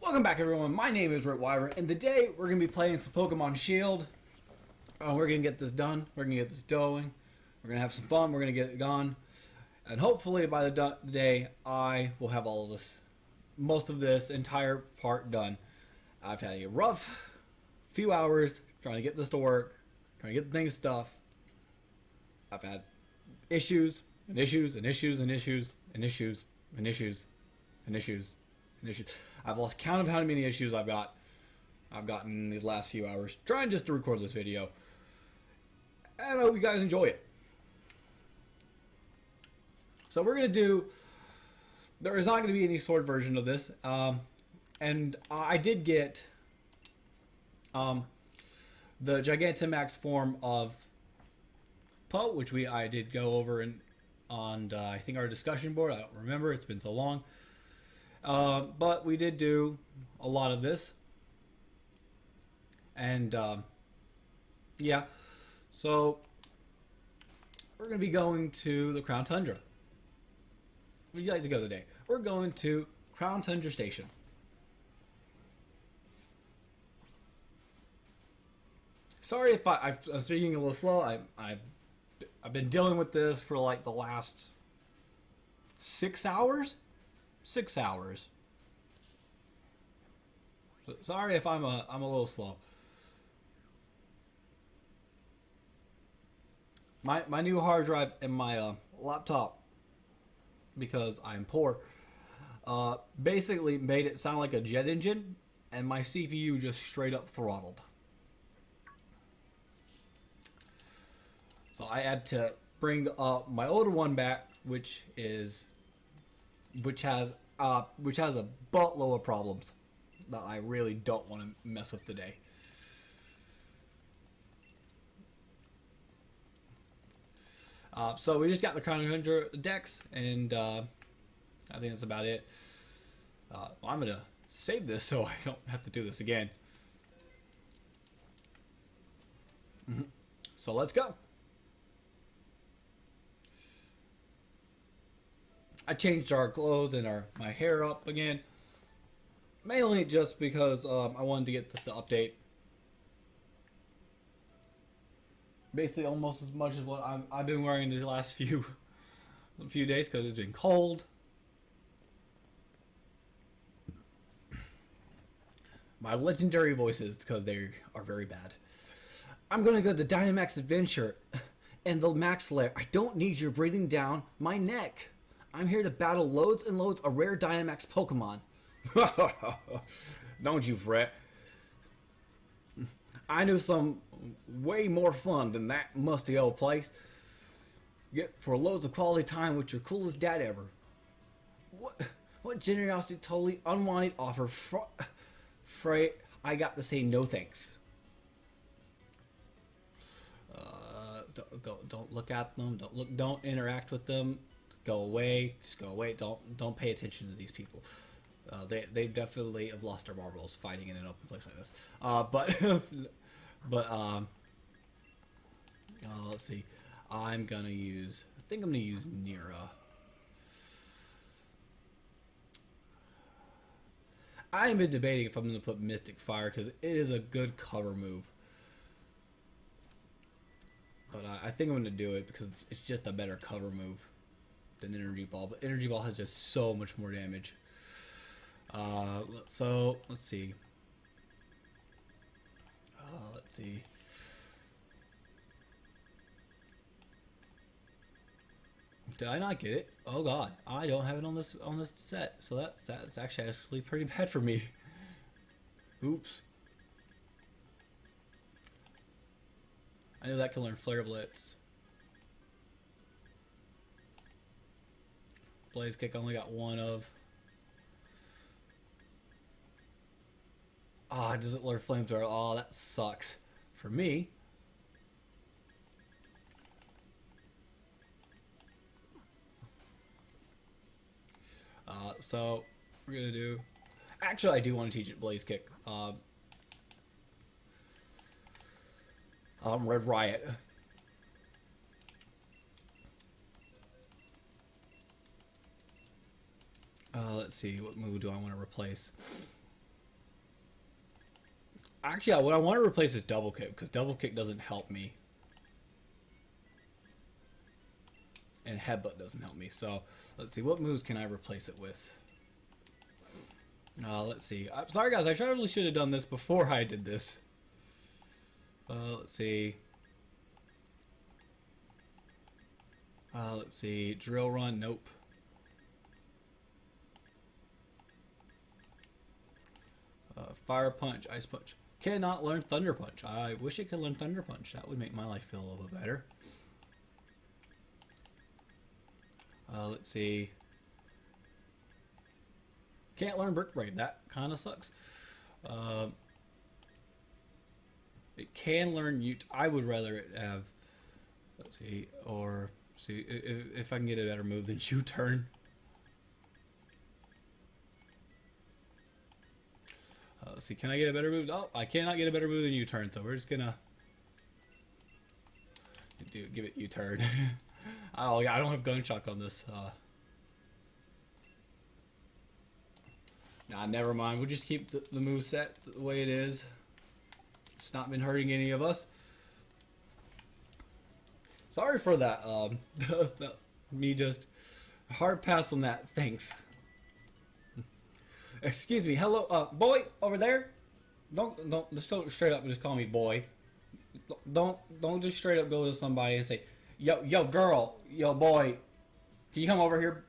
Welcome back, everyone. My name is Rit Wyvern, and today we're going to be playing some Pokemon Shield. We're going to get this done. We're going to get this going. We're going to have some fun. We're going to get it gone. And hopefully by the day, I will have all of this, most of this entire part done. I've had a rough few hours trying to get this to work, trying to get the things stuff. I've had issues and issues and issues and issues and issues and issues and issues and issues. I've lost count of how many issues I've gotten in these last few hours trying just to record this video. And I hope you guys enjoy it. So we're gonna do. There is not going to be any sword version of this, and I did get the Gigantamax form of Poe, which I did go over on I think our discussion board. I don't remember; it's been so long. But we did do a lot of this, and yeah. So we're going to be going to the Crown Tundra. Where would you like to go today? We're going to Crown Tundra Station. Sorry if I'm speaking a little slow. I've been dealing with this for like the last 6 hours. 6 hours. Sorry if I'm a little slow. My new hard drive and my laptop, because I'm poor, basically made it sound like a jet engine, and my CPU just straight up throttled. So I had to bring my older one back, which has a buttload of problems that I really don't want to mess with today. So we just got the Crown Tundra decks, and I think that's about it. I'm gonna save this so I don't have to do this again. So let's go. I changed our clothes and my hair up again, mainly just because I wanted to get this to update. Basically, almost as much as what I've been wearing these last few days, because it's been cold. My legendary voices, because they are very bad. I'm gonna go to Dynamax Adventure and the Max Lair. I don't need your breathing down my neck. I'm here to battle loads and loads of rare Dynamax Pokemon. Don't you fret. I knew some way more fun than that musty old place. Get for loads of quality time with your coolest dad ever. What generosity, totally unwanted offer. Freight, I got to say no thanks. Don't look at them. Don't interact with them. Go away. Just go away. Don't pay attention to these people. They definitely have lost their marbles fighting in an open place like this. Let's see. I think I'm gonna use Nira. I've been debating if I'm gonna put Mystic Fire because it is a good cover move. But I think I'm gonna do it because it's just a better cover move than Energy Ball. But Energy Ball has just so much more damage. So let's see. Did I not get it? Oh god, I don't have it on this set. So that's actually pretty bad for me. Oops. I knew that can learn Flare Blitz. Blaze Kick only got one of. Ah, does it learn Flamethrower? Oh, that sucks for me. So we're gonna do. Actually, I do want to teach it Blaze Kick. Red Riot. Let's see, what move do I want to replace? Actually, what I want to replace is double kick, because double kick doesn't help me. And headbutt doesn't help me. So, let's see. What moves can I replace it with? Let's see. I'm sorry, guys. I probably should have done this before I did this. Let's see. Let's see. Drill run. Nope. Fire punch. Ice punch. Cannot learn thunder punch. I wish it could learn thunder punch. That would make my life feel a little bit better. Let's see. Can't learn brick braid. That kind of sucks. It can learn I would rather it have. Let's see. Or see if I can get a better move than U-turn. Let's see. Can I get a better move? Oh, I cannot get a better move than U-turn. So we're just gonna give it U-turn. Oh yeah, I don't have gunshot on this. Nah, never mind. We'll just keep the move set the way it is. It's not been hurting any of us. Sorry for that. Me just hard pass on that. Thanks. Excuse me. Hello, boy over there. Don't just don't straight up just call me boy. Don't just straight up go to somebody and say, yo girl, yo boy, can you come over here,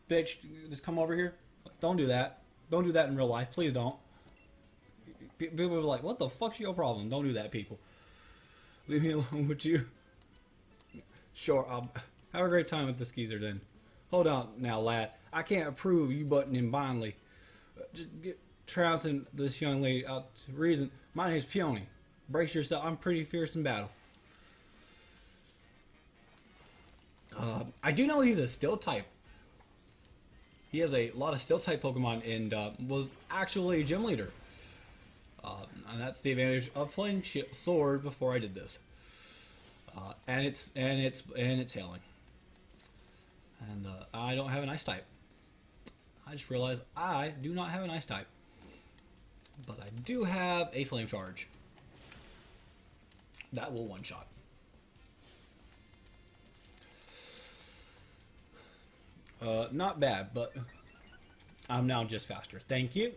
bitch? Just come over here. Don't do that. Don't do that in real life. Please don't. People are like, what the fuck's your problem? Don't do that, people. Leave me alone, would you? Sure, I'll have a great time with the skeezer then. Hold on now, lad. I can't approve you butting in blindly. Just trouncing this young lady out to reason. My name's Peony. Brace yourself. I'm pretty fierce in battle. I do know he's a steel type. He has a lot of steel type Pokemon and was actually a gym leader. And that's the advantage of playing Sword before I did this. And it's hailing. And I don't have an Ice type. I just realized I do not have an Ice type. But I do have a Flame Charge. That will one-shot. Not bad, but I'm now just faster. Thank you.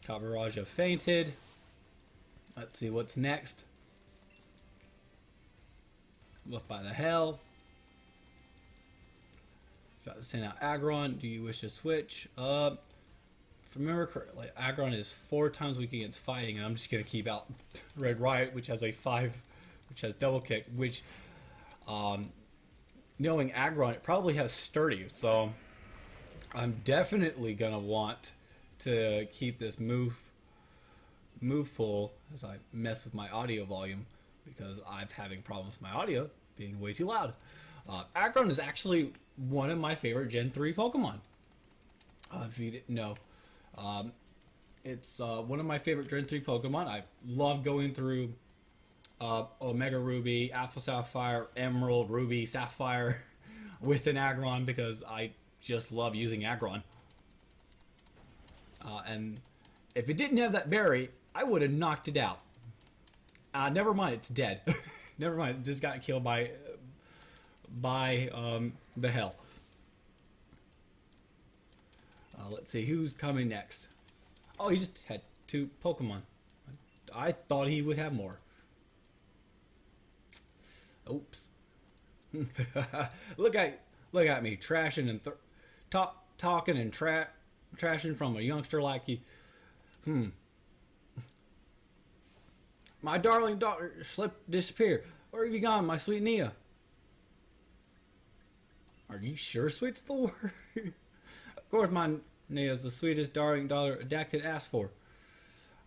Cabaraja fainted. Let's see what's next. What by the hell? Got to send out Aggron. Do you wish to switch? If I remember correctly, Aggron is 4 times weak against fighting, and I'm just gonna keep out Red Riot, which has a 5, which has double kick, which knowing Aggron, it probably has sturdy, so I'm definitely gonna want to keep this move pool as I mess with my audio volume, because I'm having problems with my audio being way too loud. Aggron is actually one of my favorite Gen 3 Pokemon. If you didn't know, it's one of my favorite Gen 3 Pokemon. I love going through Omega Ruby, Alpha Sapphire, Emerald, Ruby, Sapphire with an Aggron, because I just love using Aggron. And if it didn't have that berry, I would have knocked it out. Never mind, it's dead. Never mind, it just got killed by the hell. Let's see, who's coming next? Oh, he just had 2 Pokemon. I thought he would have more. Oops. look at me trashing and talking and trashing from a youngster like you. My darling daughter disappeared. Where have you gone, my sweet Nia? Are you sure sweet's the word? Of course, my Nia's the sweetest darling daughter a dad could ask for.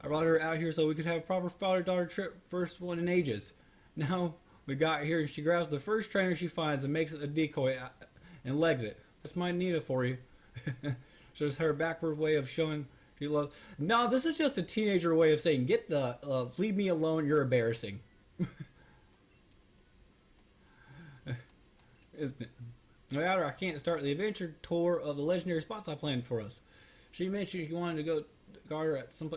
I brought her out here so we could have a proper father-daughter trip, first one in ages. Now we got here and she grabs the first trainer she finds and makes it a decoy and legs it. That's my Nita for you. Shows her backward way of showing she loves. No, this is just a teenager way of saying, get the, leave me alone, you're embarrassing. Isn't it? No matter, I can't start the adventure tour of the legendary spots I planned for us. She mentioned she wanted to go garter at some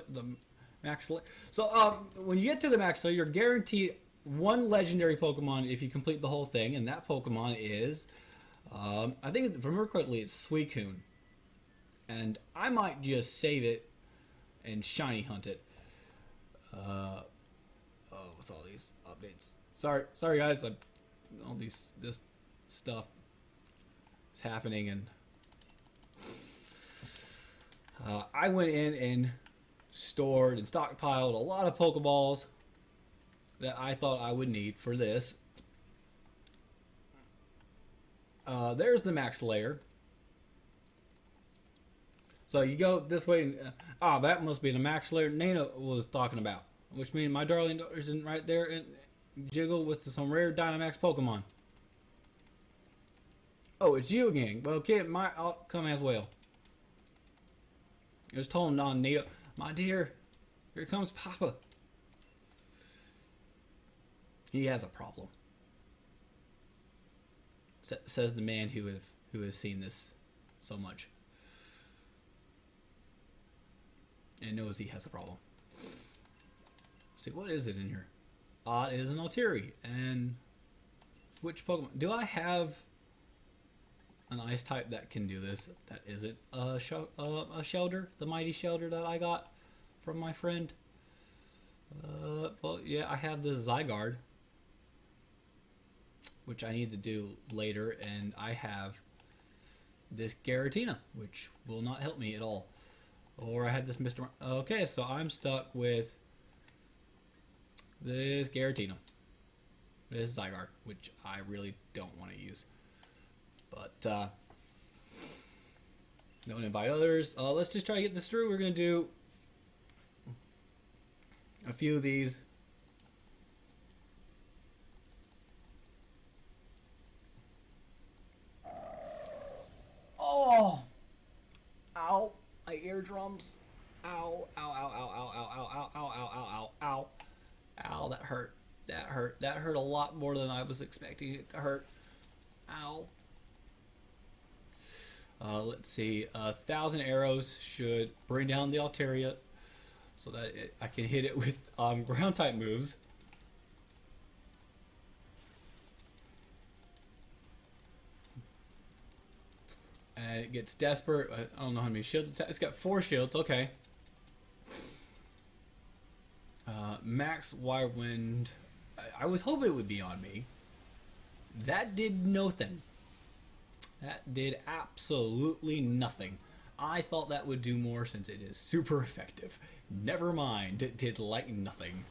Max Lair. So when you get to the Max Lair, you're guaranteed one legendary Pokemon if you complete the whole thing, and that Pokemon is, I think if I remember correctly, it's Suicune. And I might just save it and shiny hunt it. With all these updates. Sorry guys, all this stuff is happening, and I went in and stored and stockpiled a lot of Pokeballs that I thought I would need for this. There's the Max Lair. So you go this way, and that must be the Max Lair Nana was talking about, which means my darling daughter's in right there and jiggle with some rare Dynamax Pokemon. Oh, it's you again. Well, kid, I'll come as well. I was told non-Neo, my dear, here comes Papa. He has a problem, says the man who has seen this so much and knows he has a problem. Let's see, what is it in here? It is an Alteri. And which Pokemon? Do I have an ice type that can do this? That isn't a Shelter, the mighty Shelter that I got from my friend. Well, yeah, I have this Zygarde, which I need to do later, and I have this Giratina, which will not help me at all. Or I have this Mr. Okay, so I'm stuck with this Giratina, this Zygarde, which I really don't want to use. But don't invite others. Let's just try to get this through. We're gonna do a few of these. Oh, ow, my eardrums. Ow, ow, ow, ow, ow, ow, ow, ow, ow, ow, ow, ow, ow. Ow, that hurt. That hurt. That hurt a lot more than I was expecting it to hurt. Ow. Let's see. 1,000 arrows should bring down the Altaria so that I can hit it with ground type moves. And it gets desperate. I don't know how many shields it's got 4 shields. Okay. Max Wirewind. I was hoping it would be on me. That did nothing. That did absolutely nothing. I thought that would do more since it is super effective. Never mind, it did like nothing.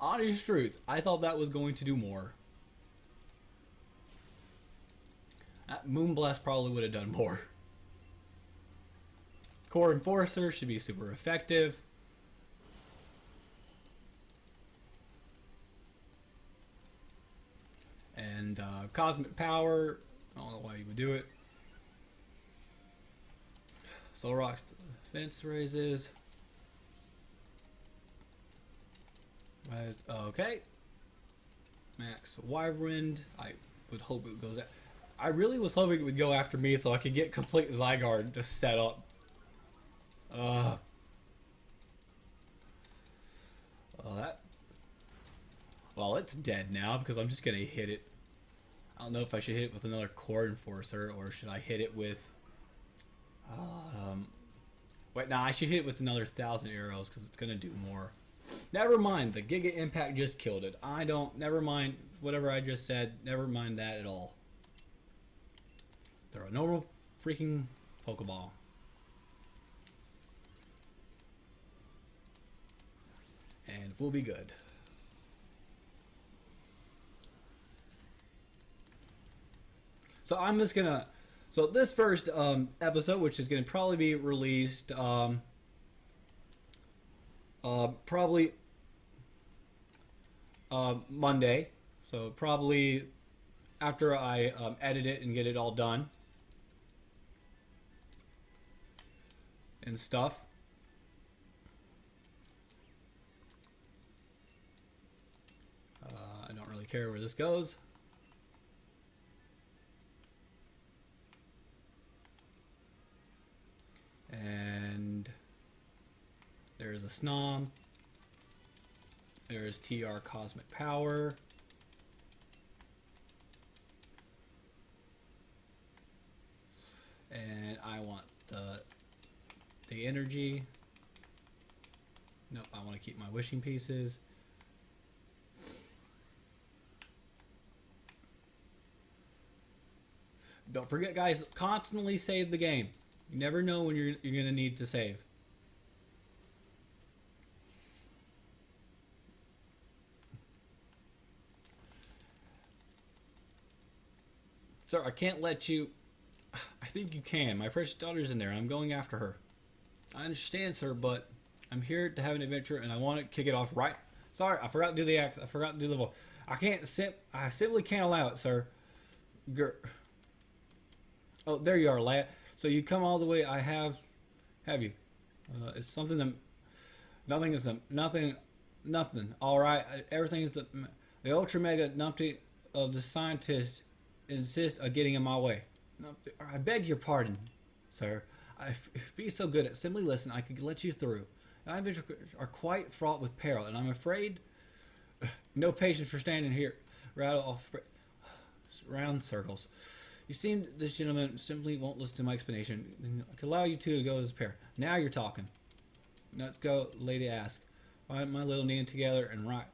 Honest truth, I thought that was going to do more. That Moonblast probably would have done more. Core Enforcer should be super effective. And Cosmic Power, I don't know why you would do it. Solrock's defense raises. Okay. Max Wyvern. I would hope it goes out. I really was hoping it would go after me so I could get complete Zygarde to set up. Well, it's dead now because I'm just gonna hit it. I don't know if I should hit it with another Core Enforcer or should I hit it with. Wait, no, I should hit it with another 1,000 arrows because it's gonna do more. Never mind, the Giga Impact just killed it. Never mind whatever I just said. Never mind that at all. Throw a normal freaking Pokeball. And we'll be good. So I'm just gonna. So this first episode, which is gonna probably be released, probably Monday. So probably after I edit it and get it all done and stuff. I don't really care where this goes. There's a Snom. There's TR Cosmic Power. And I want the energy. Nope, I want to keep my wishing pieces. Don't forget, guys, constantly save the game. You never know when you're gonna need to save. Sir, I can't let you. I think you can. My precious daughter's in there. I'm going after her. I understand, sir, but I'm here to have an adventure, and I want to kick it off right. Sorry, I forgot to do the accent. I forgot to do the voice. I simply can't allow it, sir. Oh, there you are, lad. So you come all the way. I have you. It's something that nothing is nothing. All right, everything is the ultra mega numpty of the scientists insist on getting in my way. I beg your pardon, sir. Be so good at simply listen. I could let you through. Our adventures are quite fraught with peril, and I'm afraid no patience for standing here round circles. You seem this gentleman simply won't listen to my explanation. I could allow you two to go as a pair. Now you're talking. Let's go, lady ask. Find my little knee together and right.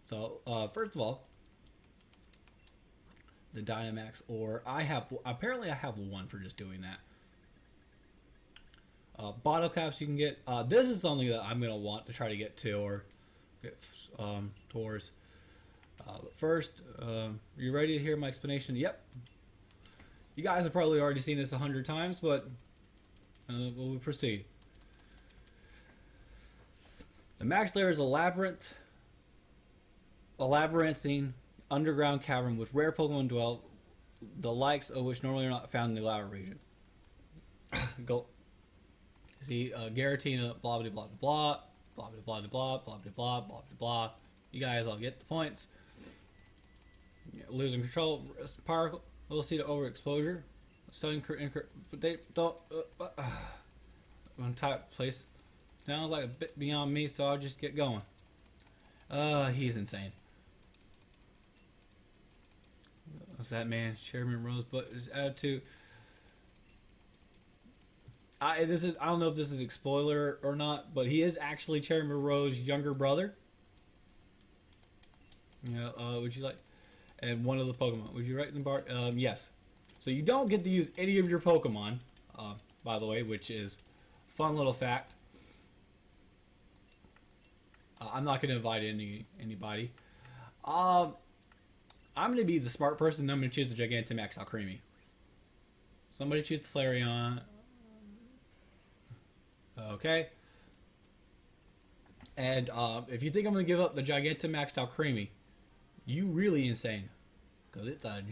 So, first of all, the Dynamax, or apparently I have one for just doing that. Bottle caps you can get. This is something that I'm going to want to try to get to or get towards. But first, you ready to hear my explanation? Yep. You guys have probably already seen this 100 times, but we'll proceed. The max layer is a labyrinthine underground cavern with rare Pokemon dwell, the likes of which normally are not found in the lava region. Go. See, Garatina, blah blah blah blah blah blah blah blah blah blah blah blah. You guys all get the points. Losing control, power, we'll see the overexposure. Stunning, they don't. One type place. Sounds like a bit beyond me, so I'll just get going. He's insane. What's that man? Chairman Rosebud, his attitude. I don't know if this is a spoiler or not, but he is actually Chairman Rose's younger brother. Would you like? And one of the Pokemon. Would you write in the bar? Yes. So you don't get to use any of your Pokemon, by the way, which is a fun little fact. I'm not going to invite anybody. I'm going to be the smart person, and I'm going to choose the Gigantamax Alcremie. Somebody choose the Flareon. Okay. And if you think I'm going to give up the Gigantamax Alcremie, you really insane. Because it's a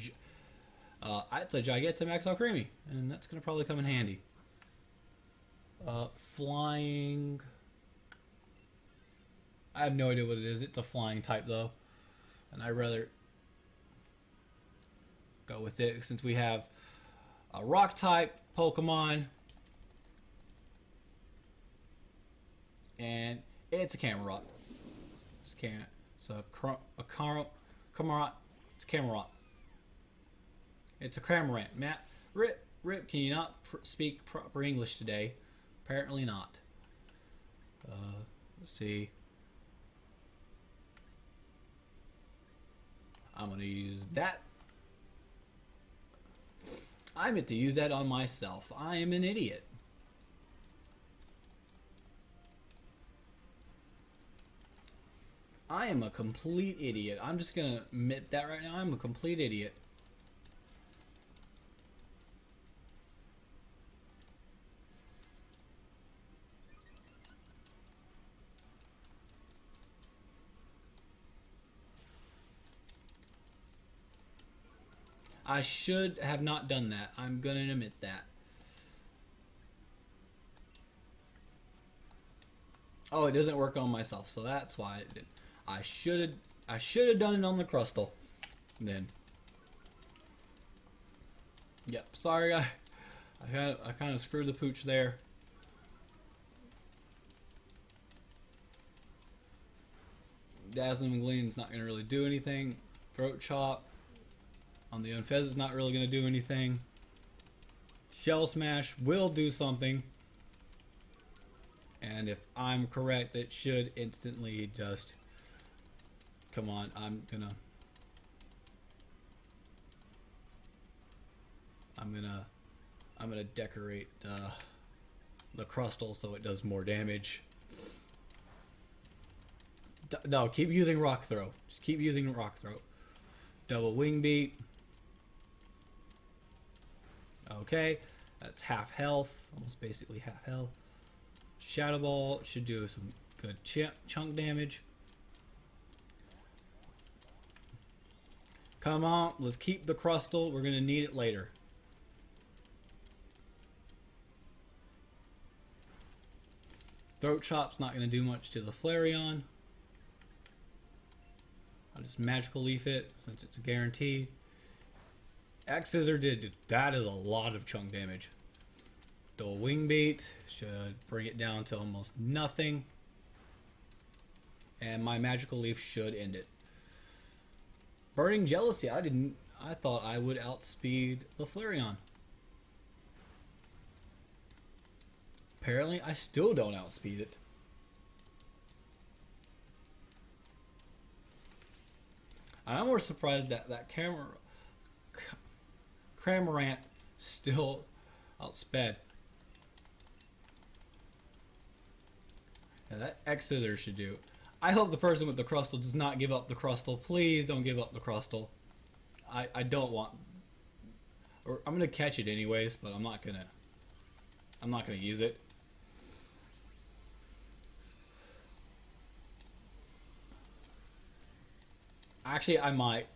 Gigantamax Alcremie, and that's going to probably come in handy. Flying. I have no idea what it is. It's a flying type, though. And I'd rather go with it since we have a rock type Pokemon. And it's a Camerupt. It's a Camerupt. It's Camerupt. It's a Cramorant. Matt, Rip, can you not speak proper English today? Apparently not. Let's see. I'm going to use that. I meant to use that on myself. I am an idiot. I am a complete idiot. I'm just going to admit that right now. I'm a complete idiot. I should have not done that. I'm going to admit that. Oh, it doesn't work on myself, so that's why it did. I should have done it on the Crustle. Then. Yep, sorry, I kind of screwed the pooch there. Dazzling Gleam is not going to really do anything. Throat Chop on the Unfez is not really going to do anything. Shell Smash will do something. And if I'm correct, it should instantly just... Come on, I'm gonna decorate the Crustal so it does more damage. No, keep using Rock Throw. Just keep using Rock Throw. Double Wing Beat. Okay, that's half health, almost basically half health. Shadow Ball should do some good chunk damage. Come on, let's keep the Crustal. We're gonna need it later. Throat Chop's not gonna do much to the Flareon. I'll just Magical Leaf it since it's a guarantee. X Scissor that is a lot of chunk damage. Dual Wing Beat should bring it down to almost nothing. And my Magical Leaf should end it. Burning Jealousy, I thought I would outspeed the Flareon. Apparently I still don't outspeed it. I'm more surprised that Cramorant still outsped. Yeah, that X Scissor should do. I hope the person with the Crustal does not give up the Crustal. Please don't give up the Crustal. I don't want... Or I'm gonna catch it anyways, but I'm not gonna use it. Actually, I might.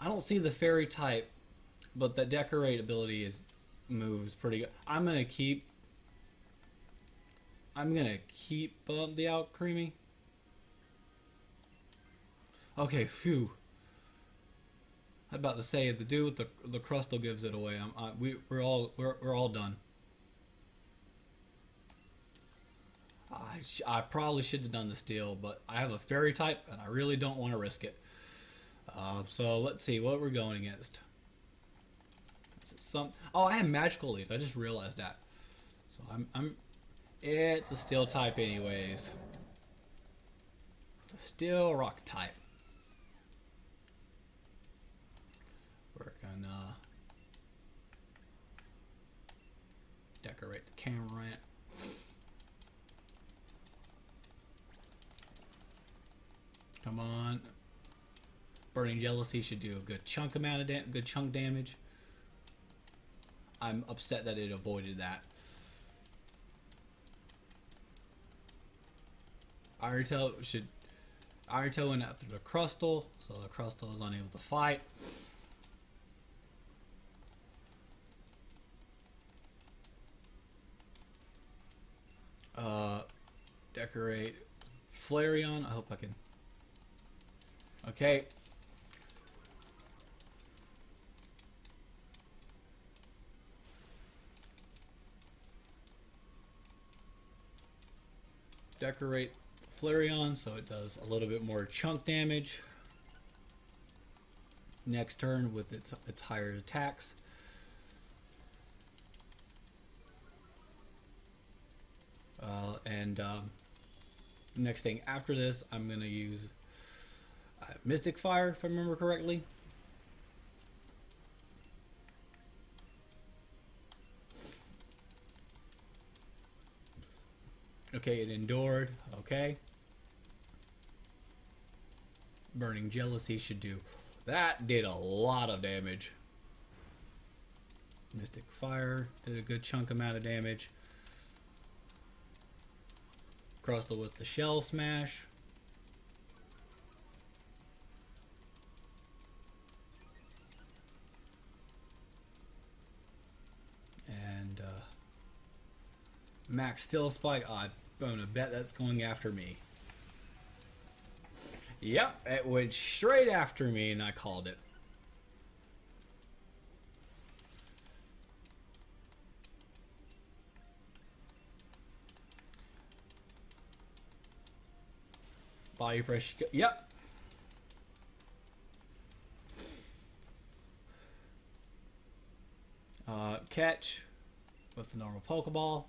I don't see the Fairy type, but the Decorate ability moves pretty good. I'm gonna keep the Alcremie. Okay, phew. I was about to say the dude with the Crustal gives it away. We're all done. I probably should have done the Steel, but I have a Fairy type and I really don't want to risk it. So let's see what we're going against. Oh, I have Magical Leaf. I just realized that. So it's a Steel type anyways. Steel Rock type. We're gonna decorate the Cramorant. Come on. Burning Jealousy should do a good chunk damage. I'm upset that it avoided that. Iron Tail went after the Crustal, so the Crustal is unable to fight. Decorate Flareon. I hope I can. Okay. Decorate Flareon so it does a little bit more chunk damage. Next turn with its higher attacks. Next thing after this, I'm gonna use Mystic Fire, if I remember correctly. Okay, it endured. Okay. Burning Jealousy should do. That did a lot of damage. Mystic Fire did a good chunk amount of damage. Crustal with the Shell Smash. And Max Steel Spike. I'm gonna bet that's going after me. Yep, it went straight after me and I called it. While you press. Yep. Catch with the normal Pokeball.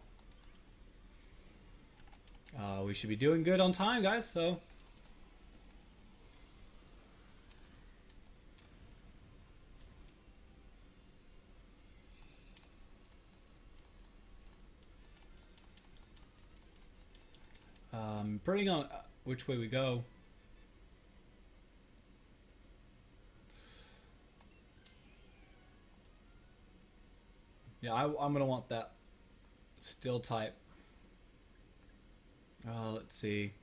We should be doing good on time, guys, so. Depending on which way we go. Yeah, I'm going to want that steel type. Let's see.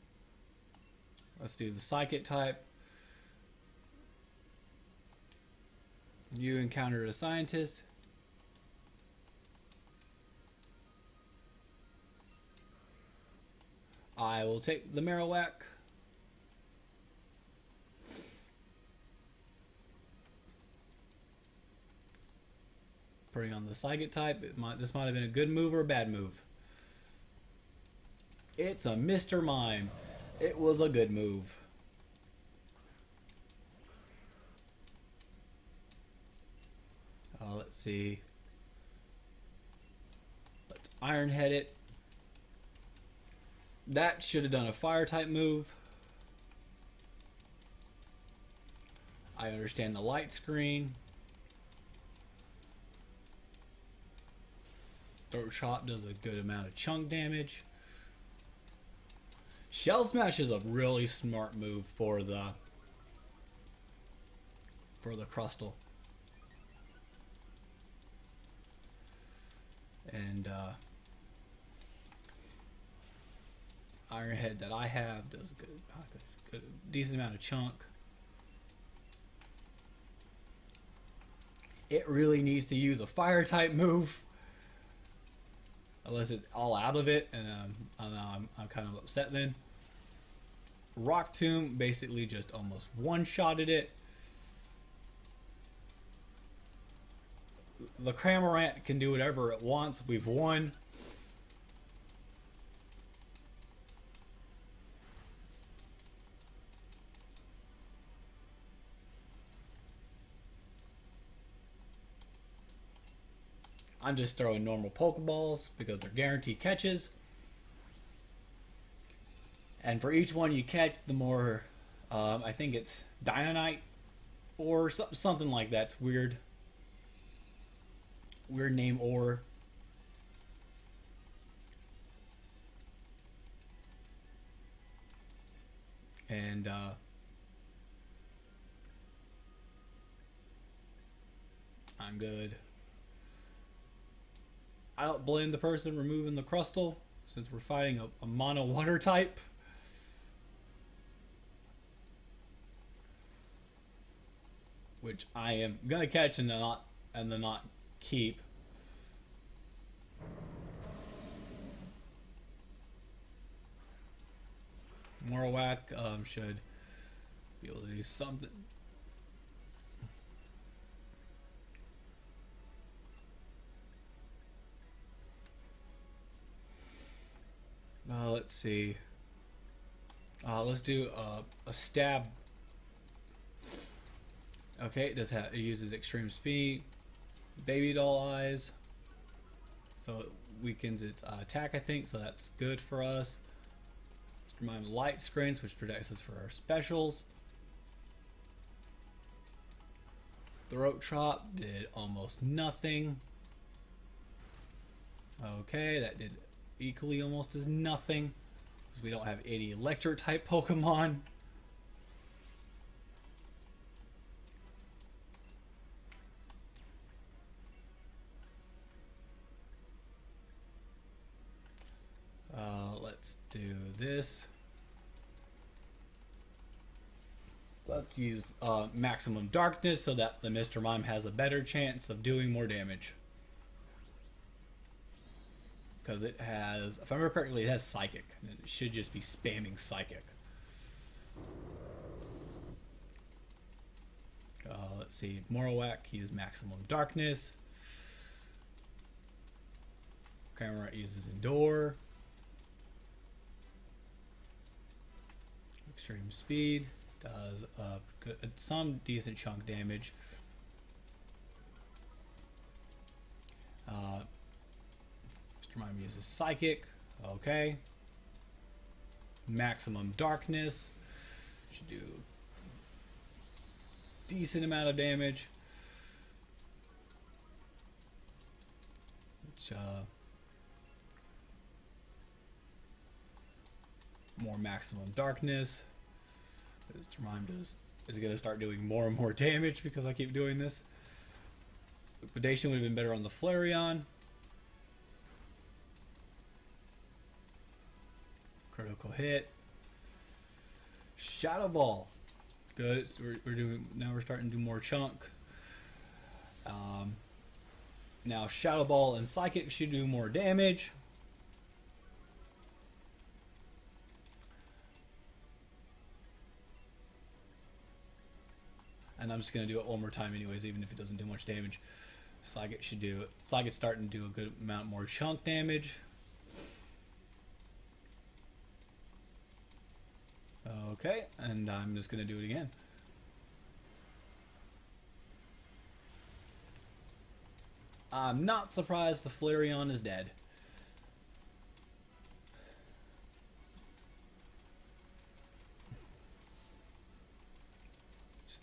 Let's do the psychic type. You encountered a scientist. I will take the Marowak. Putting on the psychic type. This might have been a good move or a bad move. It's a Mr. Mime. It was a good move. Let's see. Let's Iron Head it. That should have done a fire type move. I understand the light screen. Throat Chop does a good amount of chunk damage. Shell Smash is a really smart move for the Crustle. And Iron Head that I have does a good decent amount of chunk. It really needs to use a fire type move, unless it's all out of it, and I'm kind of upset then. Rock Tomb basically just almost one-shotted it. The Cramorant can do whatever it wants. We've won. I'm just throwing normal Pokeballs because they're guaranteed catches. And for each one you catch, the more, I think it's Dynamite or something like that. It's weird. Weird name ore. And I'm good. I don't blame the person removing the Crustle, since we're fighting a mono water type. Which I am gonna catch and then not keep. Marowak should be able to do something. Let's see. Let's do a stab. Okay, it uses extreme speed, baby doll eyes, so it weakens its attack, I think, so that's good for us. My light screens, which protects us for our specials. Throat Chop did almost nothing. Okay, that did equally almost as nothing, because we don't have any electric type Pokemon. Let's do this. Let's use maximum darkness so that the Mr. Mime has a better chance of doing more damage. Because it has, if I remember correctly, it has Psychic. And it should just be spamming Psychic. Let's see, Marowak, uses maximum darkness. Cramorant uses Endure. Extreme speed does some decent chunk damage. Mr. Mime uses psychic. Okay. Maximum darkness should do decent amount of damage. Which more maximum darkness. Mr. Mime is going to start doing more and more damage because I keep doing this. Liquidation would have been better on the Flareon. Critical hit. Shadow Ball. Good. So we're doing now. We're starting to do more chunk. Now Shadow Ball and Psychic should do more damage. And I'm just gonna do it one more time, anyways, even if it doesn't do much damage. Psychic should do it. Psychic's starting to do a good amount more chunk damage. Okay, and I'm just gonna do it again. I'm not surprised the Flareon is dead.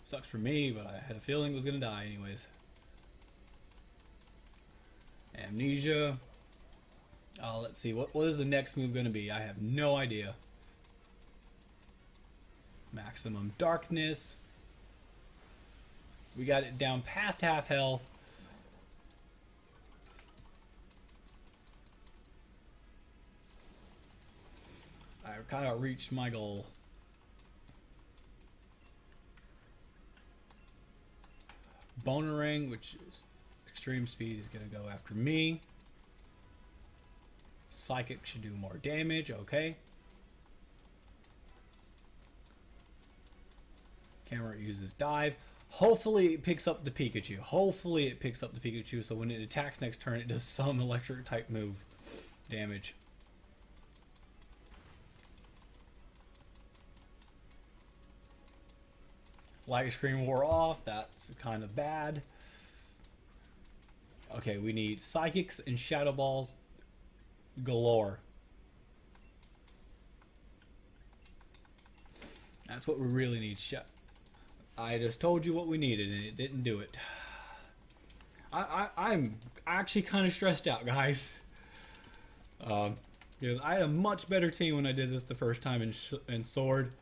Sucks for me, but I had a feeling it was gonna die anyways. Amnesia. Let's see, what is the next move gonna be? I have no idea. Maximum darkness. We got it down past half health. I kind of reached my goal. Bonering, which is extreme speed, is going to go after me. Psychic should do more damage. Okay. Camera uses dive. Hopefully it picks up the Pikachu. Hopefully it picks up the Pikachu so when it attacks next turn it does some electric type move damage. Light screen wore off. That's kind of bad. Okay, we need Psychics and Shadow Balls galore. That's what we really need. I just told you what we needed and it didn't do it. I'm actually kind of stressed out, guys. Because I had a much better team when I did this the first time in Sword.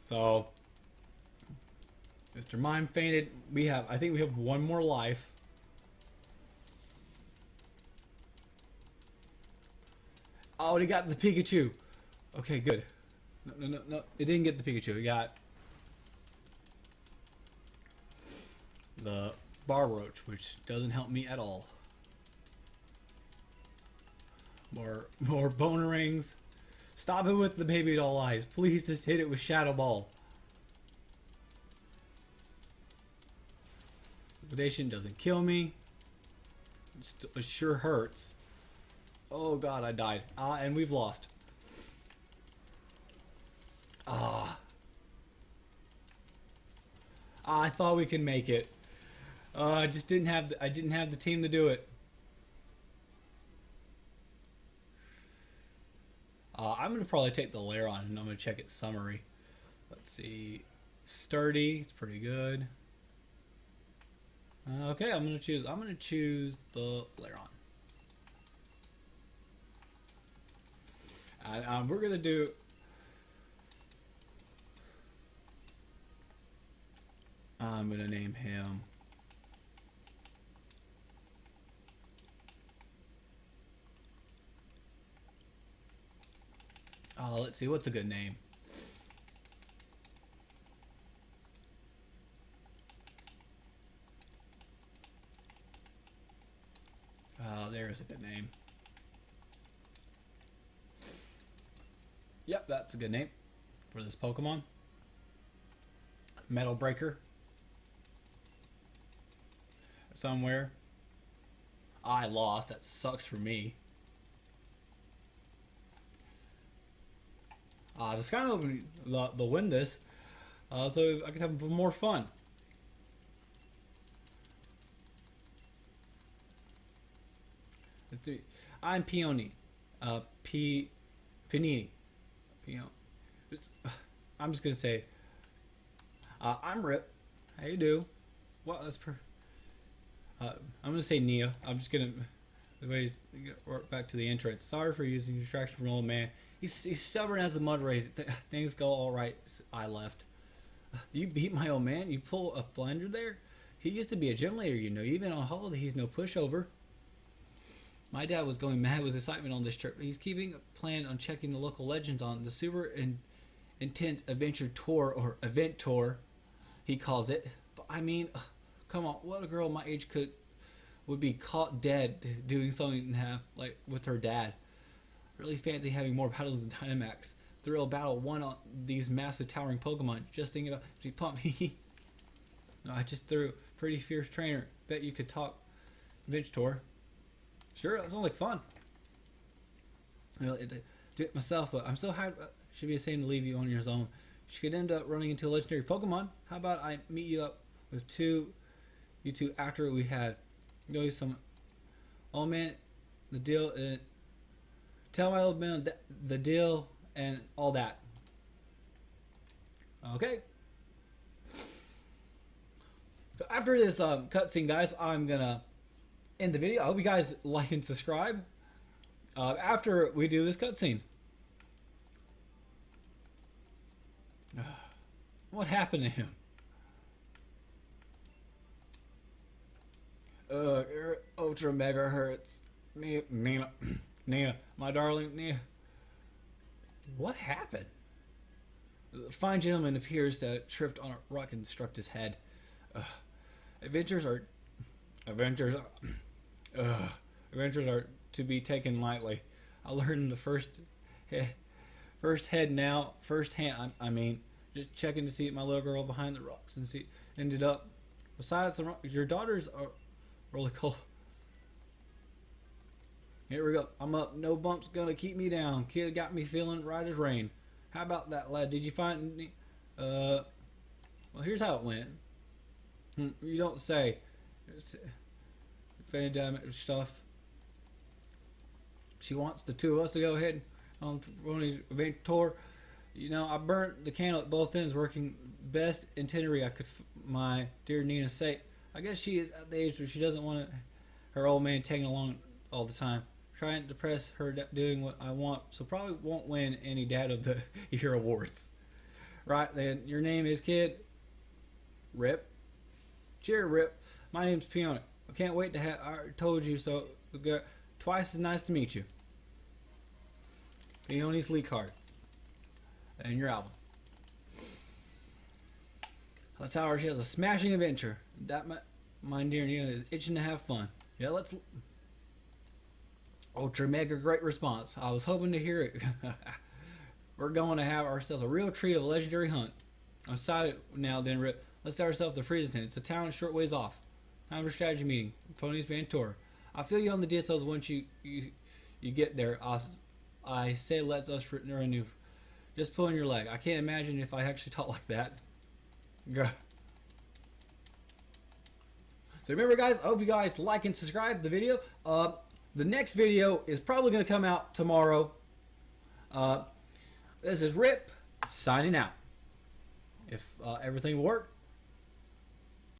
So Mr. Mime fainted. I think we have one more life. Oh, he got the Pikachu. Okay, good. No. It didn't get the Pikachu. It got the Barroach, which doesn't help me at all. More Bonerings. Stop it with the baby doll eyes. Please just hit it with Shadow Ball. Liquidation doesn't kill me. It sure hurts. Oh god, I died. And we've lost. I thought we could make it. I just didn't have the team to do it. I'm gonna probably take the Lairon and I'm gonna check its summary. Let's see. Sturdy, it's pretty good. Okay, I'm gonna choose the Lairon. And we're gonna do. I'm gonna name him. Let's see, what's a good name? There's a good name. Yep, that's a good name for this Pokemon. Metal Breaker. Somewhere. I lost. That sucks for me. I was kind of hoping they'll win this, so I could have more fun. I'm Peony. Panini. Peony. I'm just gonna say, I'm Rip. How you do? Well, that's I'm gonna say Nia. I'm just gonna work back to the entrance. Sorry for using distraction from an old man. He's stubborn as a mud race. Things go all right. I left. You beat my old man. You pull a blinder there. He used to be a gym leader, you know. Even on holiday, he's no pushover. My dad was going mad with excitement on this trip. He's keeping a plan on checking the local legends on the super intense adventure tour, or event tour, he calls it. But I mean, come on, what a girl my age would be caught dead doing something like with her dad? Really fancy having more battles than Dynamax. Thrill battle one on these massive towering Pokemon. Just thinking about if you pump me. No, I just threw pretty fierce trainer. Bet you could talk adventure tour. Sure, that sounds like fun. I'll do it myself, but I'm so high. Should be a shame to leave you on your own. She could end up running into a legendary Pokemon. How about I meet you up with you two after we had some. Oh man, the deal. Tell my old man the deal and all that. Okay. So after this cutscene, guys, I'm gonna end the video. I hope you guys like and subscribe after we do this cutscene. What happened to him? Ultra mega hurts. Nina, my darling Nina. What happened? The fine gentleman appears to have tripped on a rock and struck his head. Adventures are to be taken lightly. I learned the first hand. I mean, just checking to see my little girl behind the rocks and see ended up. Besides, your daughters are really cool. Here we go. I'm up. No bump's gonna keep me down. Kid got me feeling right as rain. How about that, lad? Did you find any? Well, here's how it went. You don't say. Damage stuff. She wants the two of us to go ahead on Ronnie's event tour. You know, I burnt the candle at both ends, working best itinerary I could. My dear Nina's sake. I guess she is at the age where she doesn't want her old man tagging along all the time. Trying to depress her doing what I want, so probably won't win any Dad of the Year awards. Right then, your name is Kid? Rip. Cheer, Rip. My name's Peony. I can't wait to have. I told you so. Twice as nice to meet you. Peony's lead card. And your album. That's how she has a smashing adventure. That my dear Nina is itching to have fun. Yeah, let's. Ultra mega great response. I was hoping to hear it. We're going to have ourselves a real treat of a legendary hunt. I'm excited now then, Rip. Let's have ourselves the Freezington. It's a town a short ways off. Time for strategy meeting. Pony's Van Tour. I'll fill you on the details once you get there. I say let's us renew. Just pulling your leg. I can't imagine if I actually talk like that. So remember, guys, I hope you guys like and subscribe the video. The next video is probably going to come out tomorrow. This is Rip signing out. If everything will work,